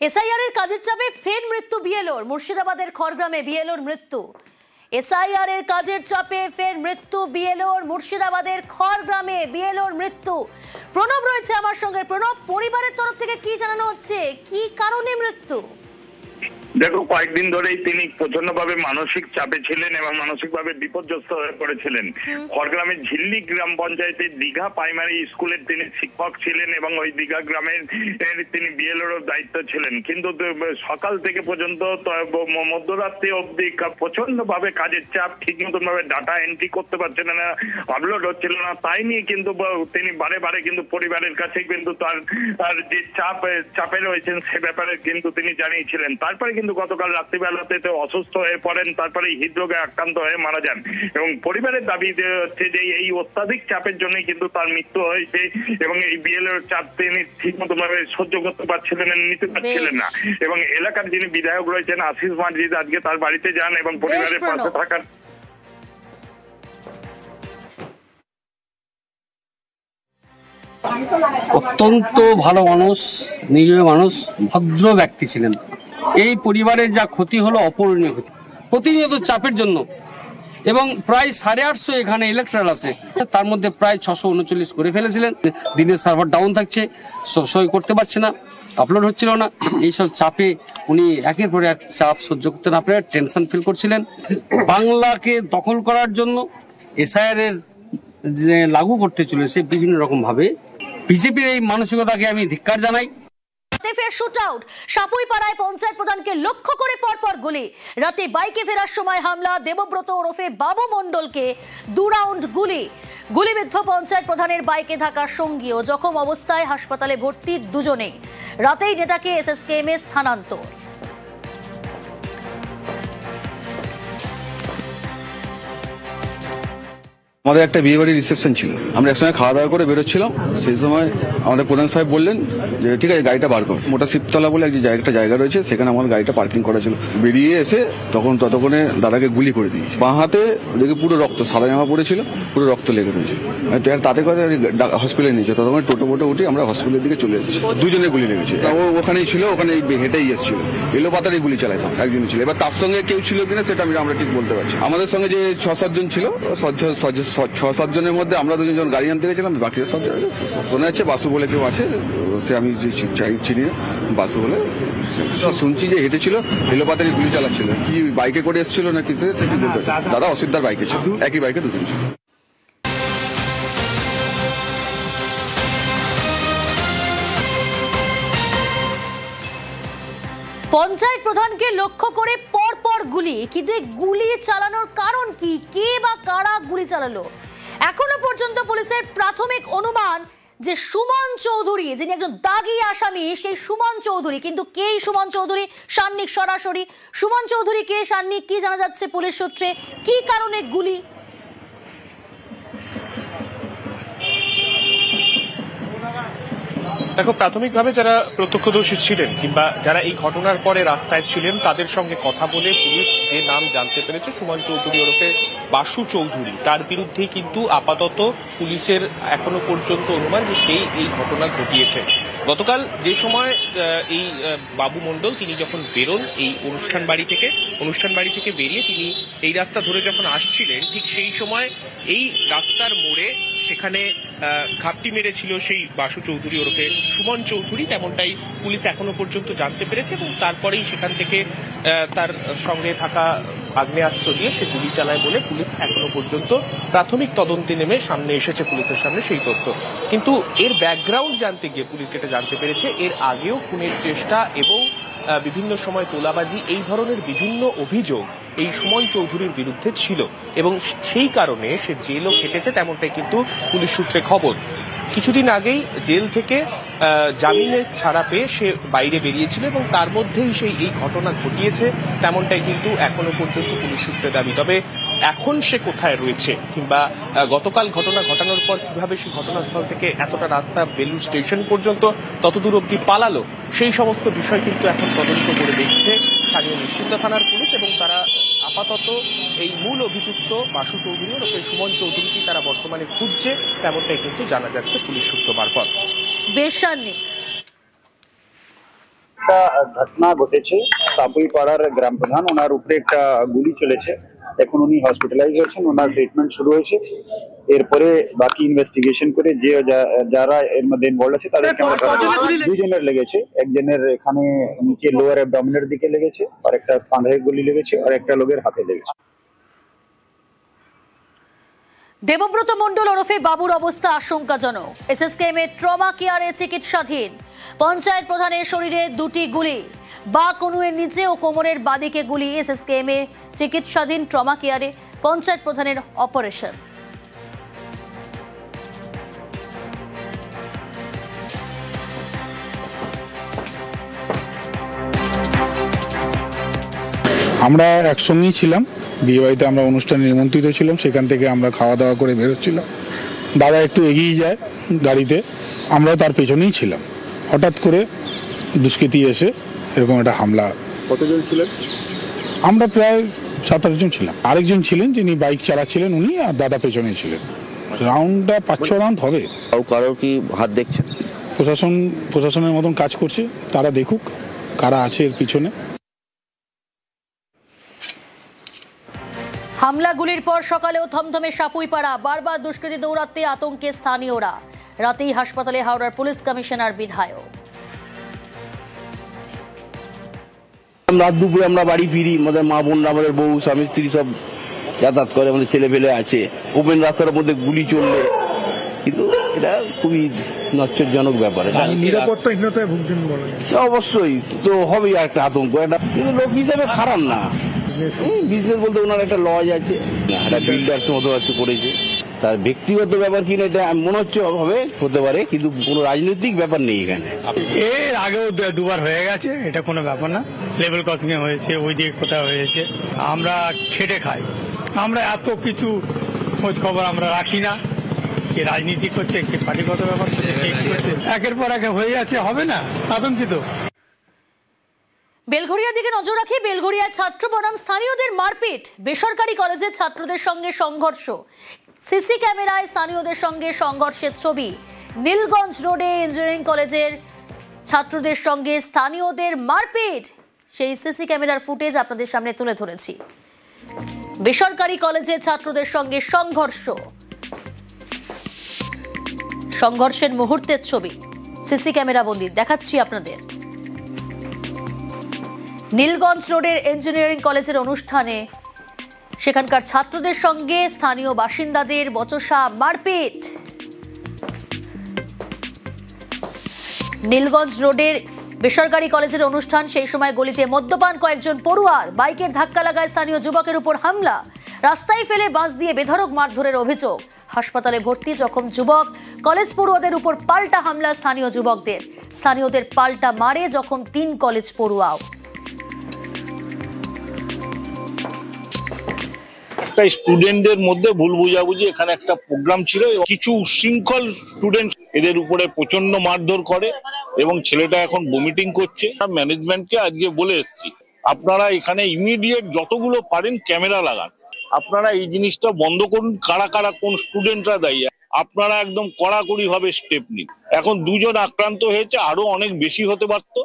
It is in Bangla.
এসআইআর এর কাজের চাপে ফের মৃত্যু বিএলওর। মুর্শিদাবাদের খড়গ্রামে বিএলওর মৃত্যু। এসআইআর এর কাজের চাপে ফের মৃত্যু বিএলওর। মুর্শিদাবাদের খড়গ্রামে বিএলওর মৃত্যু। প্রণব রয়েছে আমার সঙ্গে। প্রণব, পরিবারের তরফ থেকে কি জানানো হচ্ছে, কি কারণে মৃত্যু? দেখো, কয়েকদিন ধরেই তিনি প্রচন্ডভাবে মানসিক চাপে ছিলেন এবং মানসিকভাবে বিপর্যস্ত হয়ে পড়েছিলেন। খড়গ্রামের ঝিল্লি গ্রাম পঞ্চায়েতের দীঘা প্রাইমারি স্কুলের তিনি শিক্ষক ছিলেন এবং ওই দীঘা গ্রামের তিনি বিএলওর দায়িত্ব ছিলেন। কিন্তু সকাল থেকে পর্যন্ত মধ্যরাত্রি অবধি প্রচন্ডভাবে কাজের চাপ, ঠিক মতন ভাবে ডাটা এন্ট্রি করতে পারছিলেন না, আপলোড হচ্ছিল না। তাই নিয়ে কিন্তু তিনি বারে বারে কিন্তু পরিবারের কাছে কিন্তু তার যে চাপে রয়েছেন সে ব্যাপারে কিন্তু তিনি জানিয়েছিলেন। তারপরে কিন্তু গতকাল রাত্রিবেলাতে অসুস্থ হয়ে পড়েন, তারপরে হৃদরোগে আক্রান্ত হয়ে মারা যান এবং পরিবারের দাবি হচ্ছে যে এই অত্যাধিক চাপের জন্য কিন্তু তার মৃত্যু হয়েছে এবং এই বিএলওর চাপ তিনি ঠিক মতো ভাবে সহ্য করতে পারছিলেন না, নিতে পারছিলেন না। এবং এলাকার যিনি বিধায়ক রয়েছেন আশিস মার্জিদ আজকে তার বাড়িতে যান এবং পরিবারের পাশে থাকার অত্যন্ত ভালো মানুষ, নিরীহ মানুষ, ভদ্র ব্যক্তি ছিলেন। এই পরিবারের যা ক্ষতি হলো অপূরণীয় ক্ষতি, প্রতিনিয়ত চাপের জন্য। এবং প্রায় 850 এখানে ইলেকট্রাল আছে, তার মধ্যে প্রায় 639 করে ফেলেছিলেন। দিনের সার্ভার ডাউন থাকছে, সই করতে পারছে না, আপলোড হচ্ছিল না। এইসব চাপে উনি একের পর এক চাপ সহ্য করতে না পেরে টেনশন ফিল করছিলেন। বাংলাকে দখল করার জন্য এসআইআর এর যে লাগু করতে চলেছে বিভিন্ন রকম ভাবে, বিজেপির এই মানসিকতাকে আমি ধিক্কার জানাই। ফের শুট আউট। সাপুইপাড়ায় পঞ্চায়েত প্রধানকে লক্ষ্য করে পরপর গুলি। রাতে বাইকে ফেরার সময় হামলা। দেবব্রত ওরফে বাবু মণ্ডলকে 2 রাউন্ড গুলি। গুলিবিদ্ধ পঞ্চায়েত প্রধানের বাইকে থাকা সঙ্গীও জখম অবস্থায় হাসপাতালে ভর্তি দুজনেই। রাতেই নেতাকে এসএসকেএমে স্থানান্তর। আমাদের একটা বিয়ে বাড়ির রিসেপশন ছিল, আমরা একসঙ্গে খাওয়া দাওয়া করে বেরোচ্ছিলাম। সেই সময় আমাদের প্রধান সাহেব বললেন যে ঠিক আছে গাড়িটা বার কর। মোটা শিবতলা বলে একটা জায়গা রয়েছে, সেখানে আমার গাড়িটা পার্কিং করা ছিল। বেরিয়ে এসে ততক্ষণে দাদাকে গুলি করে দিয়েছি। বাঁ হাতে দেখে পুরো রক্ত, সাদা জামা পড়েছিল, পুরো রক্ত লেগে রয়েছে। তাতে করে হসপিটালে নিয়েছে। ততক্ষণে টোটো উঠে আমরা হসপিটালের দিকে চলে এসেছি। দুজনে গুলি লেগেছে। ও ওখানেই ছিল, ওখানে হেঁটেই এসেছিল। এলোপাতারি গুলি চালাইছে একজন ছিল। এবার তার সঙ্গে কেউ ছিল কিনা সেটা আমরা ঠিক বলতে পারছি। আমাদের সঙ্গে যে 6-7 জন ছিল, 6-7 জনের মধ্যে আমরা 2 জন গাড়ি আনতে গেছিলাম। বাকি সব শোনা যাচ্ছে বাসু বলে কেউ আছে, সে আমি চিনি না, বাসু বলে শুনছি যে হেঁটেছিল, এলোপাতারি গুলি চালাচ্ছিল। কি বাইকে করে এসেছিল না কিসে সেটি বলতে পারছি। দাদা অসিদ্ধার বাইকে ছিল, একই বাইকে 2 জন ছিল। পঞ্চায়েত প্রধানকে লক্ষ্য করে পরপর গুলি। কিন্তু গুলি চালানোর কারণ কি, কে বা কারা গুলি চালালো? এখনো পর্যন্ত পুলিশের প্রাথমিক অনুমান যে সুমন চৌধুরী, যিনি একজন দাগী আসামি, সেই সুমন চৌধুরী। কিন্তু কে সুমন চৌধুরী? সান্নিক সরাসরি সুমন চৌধুরী কে, সান্নিক কি জানা যাচ্ছে পুলিশ সূত্রে, কি কারণে গুলি? দেখো, প্রাথমিকভাবে যারা প্রত্যক্ষদর্শী ছিলেন কিংবা যারা এই ঘটনার পরে রাস্তায় ছিলেন তাদের সঙ্গে কথা বলে পুলিশ যে নাম জানতে পেরেছে, সুমন চৌধুরী ওরফে বাসু চৌধুরী, তার বিরুদ্ধে কিন্তু আপাতত পুলিশের এখনো পর্যন্ত অনুমান যে সেই এই ঘটনা ঘটিয়েছে। গতকাল যে সময় এই বাবু মণ্ডল তিনি যখন বেরোন এই অনুষ্ঠান বাড়ি থেকে বেরিয়ে তিনি এই রাস্তা ধরে যখন আসছিলেন, ঠিক সেই সময় এই রাস্তার মোড়ে সেখানে ঘাপটি মেরেছিল সেই বাসু চৌধুরী ওরফে সুমন চৌধুরী, তেমনটাই পুলিশ এখনো পর্যন্ত জানতে পেরেছে। এবং তারপরেই সেখান থেকে তার সঙ্গে থাকা আগ্নেয়াস্ত্র দিয়ে সে গুলি চালায় বলে পুলিশ এখনো পর্যন্ত প্রাথমিক তদন্তে নেমে সামনে এসেছে পুলিশের সামনে সেই তথ্য। কিন্তু এর ব্যাকগ্রাউন্ড জানতে গিয়ে পুলিশ যেটা জানতে পেরেছে, এর আগেও খুনের চেষ্টা এবং বিভিন্ন সময় তোলাবাজি এই ধরনের বিভিন্ন অভিযোগ এই সুমন চৌধুরীর বিরুদ্ধে ছিল এবং সেই কারণে সে জেলও খেটেছে, তেমনটাই কিন্তু পুলিশ সূত্রে খবর। কিছুদিন আগেই জেল থেকে জামিনে ছাড়া পেয়ে সে বাইরে বেরিয়েছিল এবং তার মধ্যেই সেই এই ঘটনা ঘটিয়েছে, তেমনটাই কিন্তু এখনো পর্যন্ত পুলিশ সূত্রে দাবি। তবে এখন সে কোথায় রয়েছে কিংবা গতকাল ঘটনা ঘটানোর পর কিভাবে সে ঘটনাস্থল থেকে এতটা রাস্তা বেলুড় স্টেশন পর্যন্ত ততদূর অব্দি পালালো, সেই সমস্ত বিষয় কিন্তু এখন তদন্ত করে দেখছে স্থানীয় নিশ্চিন্ত থানার পুলিশ। এবং তারা আপাতত এই মূল অভিযুক্ত বাসু চৌধুরী ওরফে সুমন চৌধুরীকে তারা বর্তমানে খুঁজছে, তেমনটাই কিন্তু জানা যাচ্ছে পুলিশ সূত্র মারফত। বেশ সান্নিক। একটা ঘটনা ঘটেছে, সাপুইপাড়ার গ্রাম প্রধান, ওনার উপরে একটা গুলি চলেছে। এখন উনি হসপিটালাইজ হয়েছেন, ওনার ট্রিটমেন্ট শুরু হয়েছে। এরপরে বাকি ইনভেস্টিগেশন করে যে যারা এর মধ্যে ইনভলভ আছে তাদেরকে আমরা দুজনের লেগেছে। একজনের এখানে নিচে লোয়ার অ্যাবডোমিনের দিকে লেগেছে, আর একটা কাঁধে গুলি লেগেছে, আর একটা লোকের হাতে লেগেছে। দেবব্রত মণ্ডল ওরফে বাবুর অবস্থা আশঙ্কাজনক। এসএসকেএম এর ট্রমা কেয়ারে চিকিৎসাধীন। পঞ্চায়েত প্রধানের শরীরে 2টি গুলি, বা কনুয়ের নিচে ও কোমরের বাদিকে গুলি। এসএসকেএম এ চিকিৎসাধীন ট্রমা কেয়ারে পঞ্চায়েত প্রধানের অপারেশন। আমরা একসঙ্গেই ছিলাম, বিয়ে বাড়িতে আমরা অনুষ্ঠানে নিমন্ত্রিত ছিলাম, সেখান থেকে আমরা খাওয়া দাওয়া করে বেরোচ্ছিলাম। দাদা একটু এগিয়ে যায় গাড়িতে, আমরাও তার পেছনেই ছিলাম। হঠাৎ করে দুষ্কৃতী এসে এরকম একটা হামলা। কতজন ছিলেন? আমরা প্রায় 7-8 জন ছিলাম। আরেকজন ছিলেন যিনি বাইক চালাচ্ছিলেন, উনি, আর দাদা পেছনেই ছিলেন। রাউন্ডটা 5-6 রাউন্ড হবে। কারো কি হাত দেখছেন? প্রশাসনের মতন কাজ করছে, তারা দেখুক কারা আছে এর পিছনে। হামলা গুলির পর সকালেও থমথমে সাপুইপাড়া। বারবার দুষ্কৃতী দৌড়াতে আতঙ্কে স্থানীয়রা। রাতেই হাসপাতালে হাওড়ার পুলিশ কমিশনার, বিধায়ক। রাত দুপুরে আমরা বাড়ি ফিরি, আমাদের মা বোনরা, আমাদের বউ স্বামী স্ত্রী সব যাতায়াত করে, আমাদের ছেলে পেলে আছে। ওপেন রাস্তার মধ্যে গুলি চললে কিন্তু এটা খুবই নচ্চরজনক ব্যাপার। নিরাপত্তাহীনতায় ভুগছেন বলে অবশ্যই তো হবেই একটা আতঙ্ক। এটা কিন্তু লোক হিসাবে খারাপ না, বিজনেস বলতে ওনার একটা লজ আছে, একটা বিল্ডার্স মতো একটা করেছে। তার ব্যক্তিগত ব্যাপার কিনা এটা মনে হচ্ছে হবে, হতে পারে, কিন্তু কোনো রাজনৈতিক ব্যাপার নেই এখানে। এর আগেও 2বার হয়ে গেছে, এটা কোনো ব্যাপার না। লেভেল ক্রসিং এ হয়েছে, ওই দিকে কোথাও হয়েছে। আমরা খেটে খাই, আমরা এত কিছু খোঁজ খবর আমরা রাখি না। কে রাজনীতি করছে, কে পার্টিগত ব্যাপার করছে, কে কি করছে, একের পর এক হয়ে যাচ্ছে, হবে না, আতঙ্কিত। বেলঘড়িয়ার দিকে নজর রাখি। বেলঘড়িয়ায় ছাত্র বনাম স্থানীয়দের মারপিট। বেসরকারি কলেজে ছাত্রদের সঙ্গে সংঘর্ষ। সিসি ক্যামেরায় স্থানীয়দের সঙ্গে সংঘর্ষের ছবি। নীলগঞ্জ রোডে ইঞ্জিনিয়ারিং কলেজের ছাত্রদের সঙ্গে স্থানীয়দের মারপিট, সেই সিসি ক্যামেরার ফুটেজ আপনাদের সামনে তুলে ধরেছি। বেসরকারি কলেজে ছাত্রদের সঙ্গে সংঘর্ষ, সংঘর্ষের মুহূর্তের ছবি সিসি ক্যামেরা বন্দি দেখাচ্ছি আপনাদের। নীলগঞ্জ রোডের ইঞ্জিনিয়ারিং কলেজের অনুষ্ঠানে সেখানকার ছাত্রদের সঙ্গে স্থানীয় বাসিন্দাদের বচসা, মারপিট। নীলগঞ্জ রোডের বেসরকারি কলেজের অনুষ্ঠান, সেই সময় গলিতে মদ্যপান কয়েকজন পড়ুয়ার। বাইকের ধাক্কা লাগায় স্থানীয় যুবকের উপর হামলা। রাস্তায় ফেলে বাঁশ দিয়ে বেধড়ক মারধরের অভিযোগ। হাসপাতালে ভর্তি জখম যুবক। কলেজ পড়ুয়াদের উপর পাল্টা হামলা স্থানীয় যুবকদের। স্থানীয়দের পাল্টা মারে জখম 3 কলেজ পড়ুয়াও। একটা স্টুডেন্টদের মধ্যে ভুল বুঝাবুঝি, এখানে একটা প্রোগ্রাম ছিল, কিছু উশৃঙ্খল স্টুডেন্ট এদের উপরে প্রচন্ড মারধর করে এবং ছেলেটা এখন ভমিটিং করছে। ম্যানেজমেন্টকে আজকে বলে এসেছি, আপনারা এখানে ইমিডিয়েট যতগুলো পারেন ক্যামেরা লাগান, আপনারা এই জিনিসটা বন্ধ করুন। কারা কারা কোন স্টুডেন্টরা দায়ী, আপনারা একদম কড়াকড়ি ভাবে স্টেপ নিন। এখন 2 জন আক্রান্ত হয়েছে, আরো অনেক বেশি হতে পারতো।